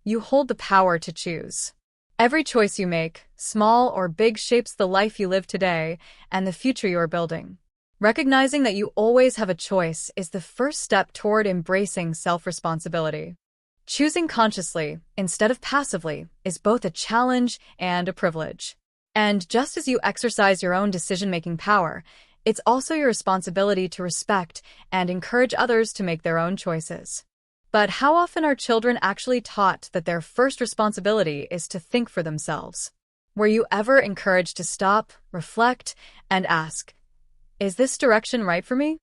you hold the power to choose. Every choice you make, small or big, shapes the life you live today and the future you are building. Recognizing that you always have a choice is the first step toward embracing self-responsibility. Choosing consciously, instead of passively, is both a challenge and a privilege. And just as you exercise your own decision-making power, it's also your responsibility to respect and encourage others to make their own choices. But how often are children actually taught that their first responsibility is to think for themselves? Were you ever encouraged to stop, reflect, and ask, is this direction right for me?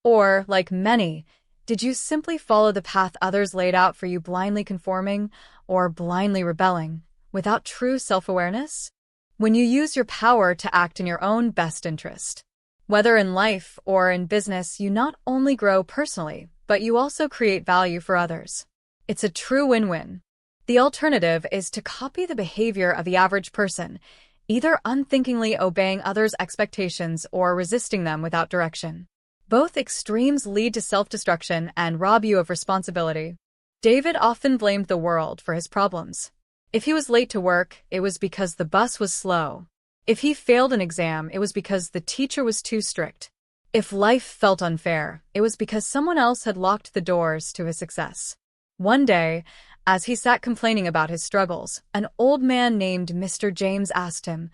Or, like many, did you simply follow the path others laid out for you, blindly conforming or blindly rebelling, without true self-awareness? When you use your power to act in your own best interest, whether in life or in business, you not only grow personally, but you also create value for others. It's a true win-win. The alternative is to copy the behavior of the average person, either unthinkingly obeying others' expectations or resisting them without direction. Both extremes lead to self-destruction and rob you of responsibility. David often blamed the world for his problems. If he was late to work, it was because the bus was slow. If he failed an exam, it was because the teacher was too strict. If life felt unfair, it was because someone else had locked the doors to his success. One day, as he sat complaining about his struggles, an old man named Mr. James asked him,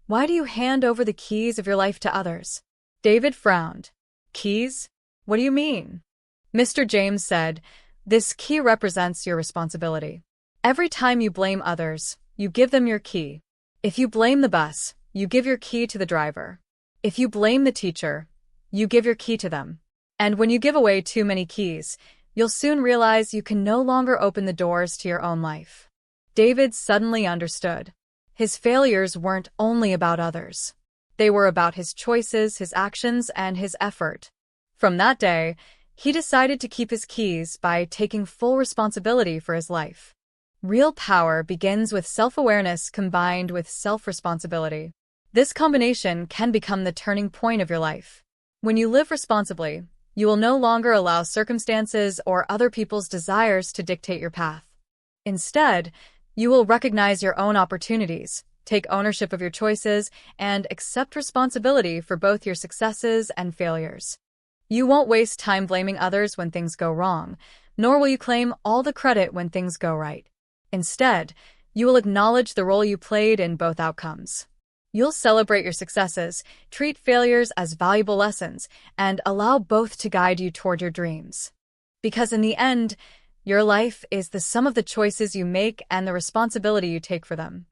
"Why do you hand over the keys of your life to others?" David frowned. "Keys? What do you mean?" Mr. James said, "This key represents your responsibility. Every time you blame others, you give them your key. If you blame the bus, you give your key to the driver. If you blame the teacher, you give your key to them. And when you give away too many keys, you'll soon realize you can no longer open the doors to your own life." David suddenly understood. His failures weren't only about others. They were about his choices, his actions, and his effort. From that day, he decided to keep his keys by taking full responsibility for his life. Real power begins with self-awareness combined with self-responsibility. This combination can become the turning point of your life. When you live responsibly, you will no longer allow circumstances or other people's desires to dictate your path. Instead, you will recognize your own opportunities, take ownership of your choices, and accept responsibility for both your successes and failures. You won't waste time blaming others when things go wrong, nor will you claim all the credit when things go right. Instead, you will acknowledge the role you played in both outcomes. You'll celebrate your successes, treat failures as valuable lessons, and allow both to guide you toward your dreams. Because in the end, your life is the sum of the choices you make and the responsibility you take for them.